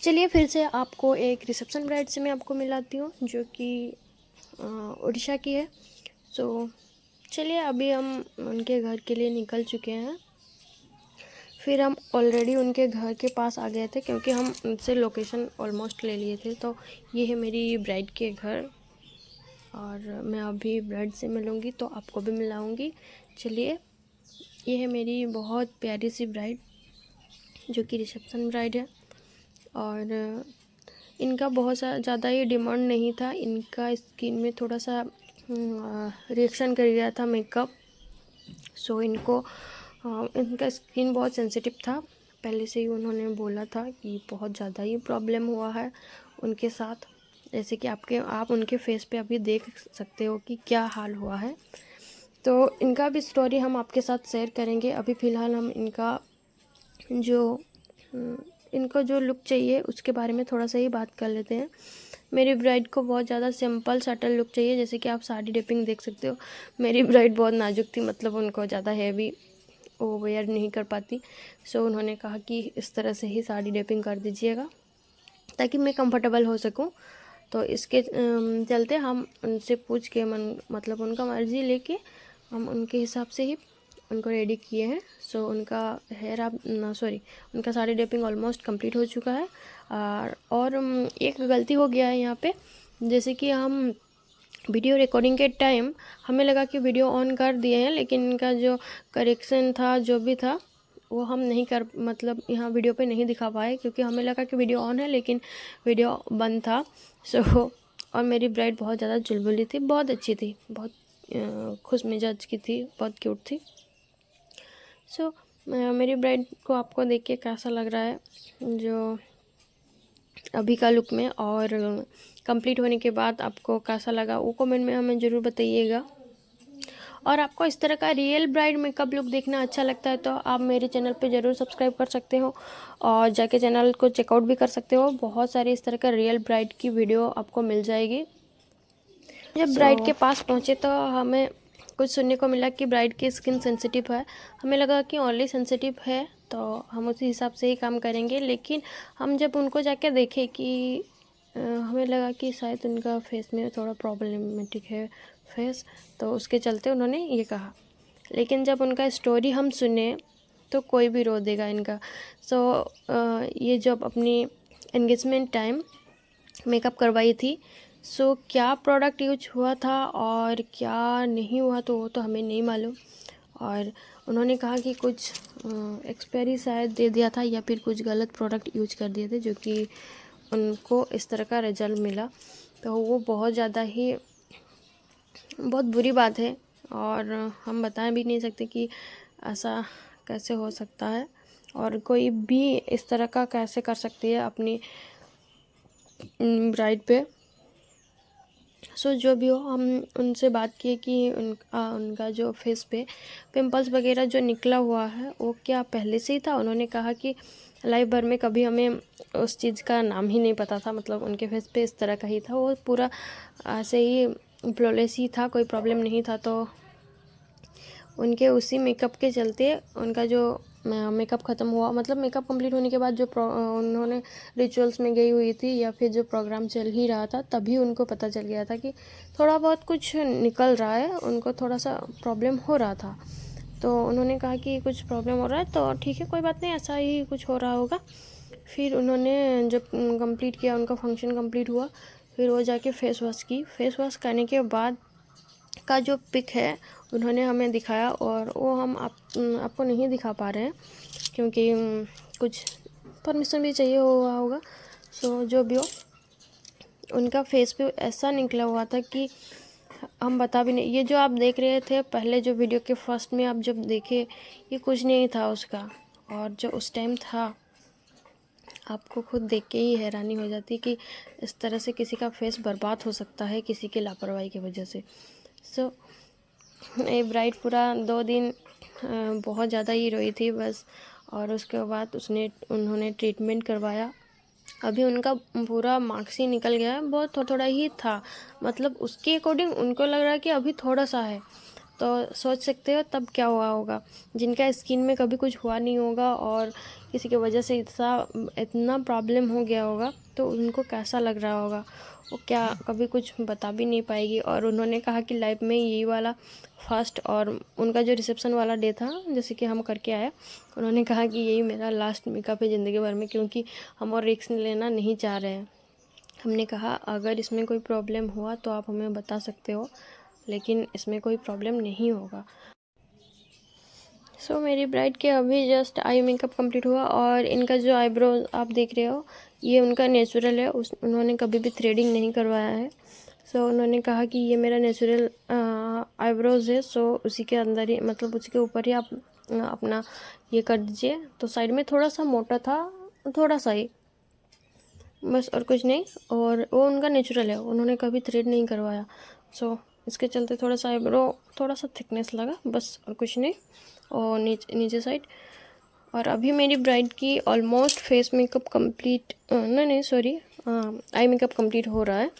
चलिए फिर से आपको एक रिसेप्शन ब्राइड से मैं आपको मिलाती हूँ जो कि उड़ीसा की है। चलिए अभी हम उनके घर के लिए निकल चुके हैं। फिर हम ऑलरेडी उनके घर के पास आ गए थे क्योंकि हम उनसे लोकेशन ऑलमोस्ट ले लिए थे। तो ये है मेरी ब्राइड के घर और मैं अभी ब्राइड से मिलूँगी तो आपको भी मिलाऊँगी। चलिए, ये है मेरी बहुत प्यारी सी ब्राइड जो कि रिसेप्शन ब्राइड है। और इनका बहुत ज़्यादा ही डिमांड नहीं था। इनका स्किन में थोड़ा सा रिएक्शन कर गया था मेकअप। इनका स्किन बहुत सेंसिटिव था। पहले से ही उन्होंने बोला था कि बहुत ज़्यादा ही प्रॉब्लम हुआ है उनके साथ। जैसे कि आप उनके फेस पे अभी देख सकते हो कि क्या हाल हुआ है। तो इनका भी स्टोरी हम आपके साथ शेयर करेंगे। अभी फ़िलहाल हम इनको जो लुक चाहिए उसके बारे में थोड़ा सा ही बात कर लेते हैं। मेरी ब्राइड को बहुत ज़्यादा सिंपल सटल लुक चाहिए। जैसे कि आप साड़ी ड्रेपिंग देख सकते हो। मेरी ब्राइड बहुत नाजुक थी, मतलब उनको ज़्यादा हैवी वो वेयर नहीं कर पाती। उन्होंने कहा कि इस तरह से ही साड़ी ड्रेपिंग कर दीजिएगा ताकि मैं कंफर्टेबल हो सकूं। तो इसके चलते हम उनसे पूछ के मतलब उनका मर्ज़ी लेके हम उनके हिसाब से ही उनको रेडी किए हैं। उनका उनका साड़ी ड्रेपिंग ऑलमोस्ट कंप्लीट हो चुका है। और एक गलती हो गया है यहाँ पे। जैसे कि हम वीडियो रिकॉर्डिंग के टाइम हमें लगा कि वीडियो ऑन कर दिए हैं, लेकिन इनका जो करेक्शन था जो भी था वो हम नहीं कर मतलब यहाँ वीडियो पे नहीं दिखा पाए क्योंकि हमें लगा कि वीडियो ऑन है लेकिन वीडियो बंद था। और मेरी ब्राइड बहुत ज़्यादा चुलबुली थी, बहुत अच्छी थी, बहुत खुश मिजाज की थी, बहुत क्यूट थी। मेरी ब्राइड को आपको देख के कैसा लग रहा है जो अभी का लुक में, और कंप्लीट होने के बाद आपको कैसा लगा वो कमेंट में हमें ज़रूर बताइएगा। और आपको इस तरह का रियल ब्राइड मेकअप लुक देखना अच्छा लगता है तो आप मेरे चैनल पे ज़रूर सब्सक्राइब कर सकते हो और जाके चैनल को चेकआउट भी कर सकते हो। बहुत सारी इस तरह का रियल ब्राइड की वीडियो आपको मिल जाएगी। जब ब्राइड के पास पहुँचे तो हमें कुछ सुनने को मिला कि ब्राइड की स्किन सेंसिटिव है। हमें लगा कि ओनली सेंसिटिव है तो हम उसी हिसाब से ही काम करेंगे, लेकिन हम जब उनको जाके देखे कि हमें लगा कि शायद उनका फेस में थोड़ा प्रॉब्लमेटिक है फेस, तो उसके चलते उन्होंने ये कहा। लेकिन जब उनका स्टोरी हम सुने तो कोई भी रो देगा इनका। ये जब अपनी एंगेजमेंट टाइम मेकअप करवाई थी, क्या प्रोडक्ट यूज हुआ था और क्या नहीं हुआ तो वो तो हमें नहीं मालूम। और उन्होंने कहा कि कुछ एक्सपायरी शायद दे दिया था या फिर कुछ गलत प्रोडक्ट यूज कर दिए थे जो कि उनको इस तरह का रिजल्ट मिला। तो वो बहुत बुरी बात है और हम बता भी नहीं सकते कि ऐसा कैसे हो सकता है और कोई भी इस तरह का कैसे कर सकती है अपनी ब्राइड पे। जो भी हो, हम उनसे बात किए कि उनका जो फेस पे पिंपल्स वगैरह जो निकला हुआ है वो क्या पहले से ही था। उन्होंने कहा कि लाइफ भर में कभी हमें उस चीज़ का नाम ही नहीं पता था, मतलब उनके फेस पे इस तरह का ही था, वो पूरा ऐसे ही फ्लॉलेस ही था, कोई प्रॉब्लम नहीं था। तो उनके उसी मेकअप के चलते उनका जो मेकअप ख़त्म हुआ, मतलब मेकअप कंप्लीट होने के बाद जो उन्होंने रिचुअल्स में गई हुई थी या फिर जो प्रोग्राम चल ही रहा था तभी उनको पता चल गया था कि थोड़ा बहुत कुछ निकल रहा है, उनको थोड़ा सा प्रॉब्लम हो रहा था। तो उन्होंने कहा कि कुछ प्रॉब्लम हो रहा है तो ठीक है, कोई बात नहीं, ऐसा ही कुछ हो रहा होगा। फिर उन्होंने जब कंप्लीट किया, उनका फंक्शन कंप्लीट हुआ, फिर वो जाके फेस वॉश की। फेस वॉश करने के बाद का जो पिक है उन्होंने हमें दिखाया और वो हम आपको नहीं दिखा पा रहे हैं क्योंकि कुछ परमिशन भी चाहिए हुआ होगा। जो भी हो, उनका फेस पे ऐसा निकला हुआ था कि हम बता भी नहीं। ये जो आप देख रहे थे पहले जो वीडियो के फर्स्ट में आप जब देखे, ये कुछ नहीं था उसका, और जो उस टाइम था आपको खुद देख के ही हैरानी हो जाती कि इस तरह से किसी का फेस बर्बाद हो सकता है किसी की लापरवाही की वजह से। ये ब्राइड पूरा 2 दिन बहुत ज़्यादा ही रोई थी बस, और उसके बाद उन्होंने ट्रीटमेंट करवाया। अभी उनका पूरा मार्क्स ही निकल गया है, बहुत थोड़ा ही था, मतलब उसके अकॉर्डिंग उनको लग रहा है कि अभी थोड़ा सा है। तो सोच सकते हो तब क्या हुआ होगा। जिनका स्किन में कभी कुछ हुआ नहीं होगा और किसी की वजह से इतना प्रॉब्लम हो गया होगा तो उनको कैसा लग रहा होगा, वो क्या कभी कुछ बता भी नहीं पाएगी। और उन्होंने कहा कि लाइफ में यही वाला फर्स्ट और उनका जो रिसेप्शन वाला डे था जैसे कि हम करके आए, उन्होंने कहा कि यही मेरा लास्ट मेकअप है ज़िंदगी भर में, क्योंकि हम और रिस्क लेना नहीं चाह रहे हैं। हमने कहा अगर इसमें कोई प्रॉब्लम हुआ तो आप हमें बता सकते हो, लेकिन इसमें कोई प्रॉब्लम नहीं होगा। मेरी ब्राइड के अभी जस्ट आई मेकअप कंप्लीट हुआ और इनका जो आईब्रो आप देख रहे हो ये उनका नेचुरल है, उन्होंने कभी भी थ्रेडिंग नहीं करवाया है। उन्होंने कहा कि ये मेरा नेचुरल आईब्रोज़ है, उसी के अंदर ही मतलब उसी के ऊपर ही आप अपना ये कर दीजिए। तो साइड में थोड़ा सा मोटा था, थोड़ा सा ही बस, और कुछ नहीं। और वो उनका नेचुरल है, उन्होंने कभी थ्रेड नहीं करवाया। इसके चलते थोड़ा सा आईब्रो थोड़ा सा थिकनेस लगा बस, और कुछ नहीं। और नीचे साइड। और अभी मेरी ब्राइड की ऑलमोस्ट फेस मेकअप कंप्लीट, नहीं सॉरी, आई मेकअप कंप्लीट हो रहा है।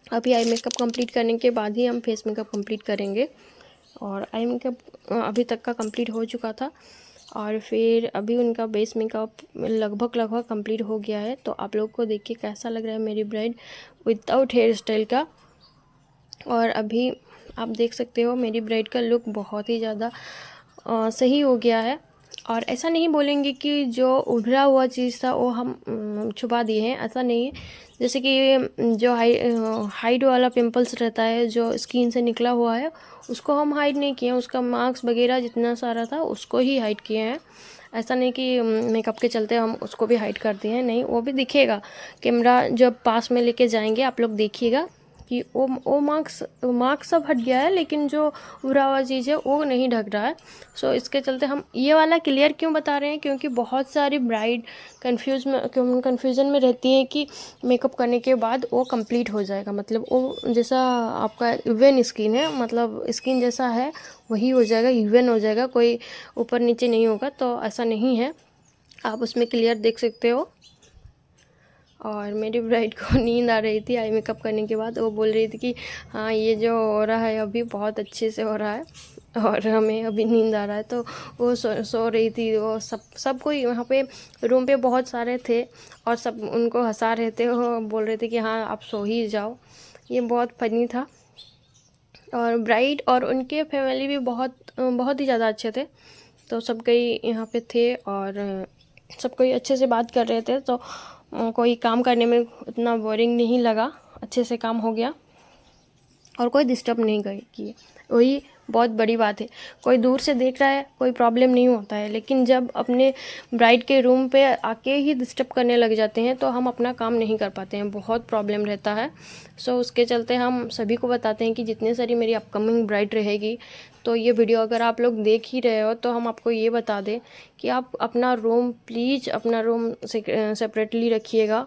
अभी आई मेकअप कंप्लीट करने के बाद ही हम फेस मेकअप कंप्लीट करेंगे। और आई मेकअप अभी तक का कंप्लीट हो चुका था और फिर अभी उनका बेस मेकअप लगभग कंप्लीट हो गया है। तो आप लोग को देख के कैसा लग रहा है मेरी ब्राइड विदाउट हेयर स्टाइल का। और अभी आप देख सकते हो मेरी ब्राइड का लुक बहुत ही ज़्यादा सही हो गया है। और ऐसा नहीं बोलेंगे कि जो उभरा हुआ चीज़ था वो हम छुपा दिए हैं, ऐसा नहीं है। जैसे कि जो हाइड वाला पिंपल्स रहता है जो स्किन से निकला हुआ है उसको हम हाइड नहीं किए हैं, उसका मार्क्स वगैरह जितना सारा था उसको ही हाइड किए हैं। ऐसा नहीं कि मेकअप के चलते हम उसको भी हाइड कर दिए हैं, नहीं, वो भी दिखेगा। कैमरा जब पास में लेके जाएंगे आप लोग देखिएगा कि वो मार्क्स सब हट गया है, लेकिन जो उभरा हुआ चीज़ है वो नहीं ढक रहा है। इसके चलते हम ये वाला क्लियर क्यों बता रहे हैं, क्योंकि बहुत सारी ब्राइड कन्फ्यूज़न में रहती है कि मेकअप करने के बाद वो कंप्लीट हो जाएगा, मतलब वो जैसा आपका इवन स्किन है, मतलब स्किन जैसा है वही हो जाएगा, इवन हो जाएगा, कोई ऊपर नीचे नहीं होगा। तो ऐसा नहीं है, आप उसमें क्लियर देख सकते हो। और मेरी ब्राइड को नींद आ रही थी आई मेकअप करने के बाद, वो बोल रही थी कि हाँ ये जो हो रहा है अभी बहुत अच्छे से हो रहा है और हमें अभी नींद आ रहा है। तो वो सो रही थी। वो सब कोई वहाँ पे रूम पे बहुत सारे थे और सब उनको हंसा रहे थे, वो बोल रहे थे कि हाँ आप सो ही जाओ। ये बहुत फनी था। और ब्राइड और उनके फैमिली भी बहुत ही ज़्यादा अच्छे थे। तो सब कोई यहाँ पे थे और सब कोई अच्छे से बात कर रहे थे, तो कोई काम करने में उतना बोरिंग नहीं लगा, अच्छे से काम हो गया और कोई डिस्टर्ब नहीं किए। वही बहुत बड़ी बात है। कोई दूर से देख रहा है कोई प्रॉब्लम नहीं होता है, लेकिन जब अपने ब्राइड के रूम पे आके ही डिस्टर्ब करने लग जाते हैं तो हम अपना काम नहीं कर पाते हैं, बहुत प्रॉब्लम रहता है। उसके चलते हम सभी को बताते हैं कि जितने सारी मेरी अपकमिंग ब्राइड रहेगी तो ये वीडियो अगर आप लोग देख ही रहे हो तो हम आपको ये बता दें कि आप अपना रूम प्लीज़ अपना रूम सेपरेटली रखिएगा,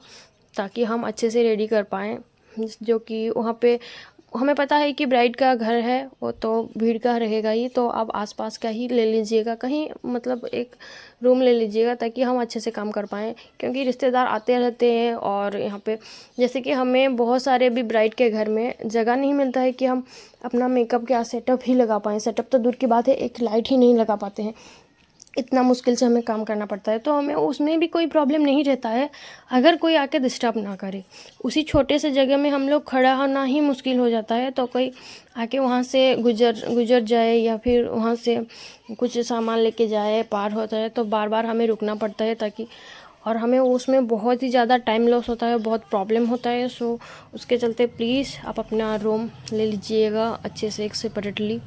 ताकि हम अच्छे से रेडी कर पाएँ। जो कि वहाँ पे हमें पता है कि ब्राइड का घर है वो तो भीड़ का रहेगा ही, तो आप आसपास का ही ले लीजिएगा, कहीं मतलब एक रूम ले लीजिएगा ताकि हम अच्छे से काम कर पाएँ। क्योंकि रिश्तेदार आते रहते हैं और यहाँ पे जैसे कि हमें बहुत सारे भी ब्राइड के घर में जगह नहीं मिलता है कि हम अपना मेकअप का सेटअप ही लगा पाएँ। सेटअप तो दूर की बात है, एक लाइट ही नहीं लगा पाते हैं, इतना मुश्किल से हमें काम करना पड़ता है। तो हमें उसमें भी कोई प्रॉब्लम नहीं रहता है अगर कोई आके डिस्टर्ब ना करे। उसी छोटे से जगह में हम लोग खड़ा होना ही मुश्किल हो जाता है, तो कोई आके वहाँ से गुजर जाए या फिर वहाँ से कुछ सामान लेके जाए, पार होता है तो बार बार हमें रुकना पड़ता है, ताकि और हमें उसमें बहुत ही ज़्यादा टाइम लॉस होता है, बहुत प्रॉब्लम होता है। उसके चलते प्लीज़ आप अपना रूम ले लीजिएगा अच्छे से एक सेपरेटली।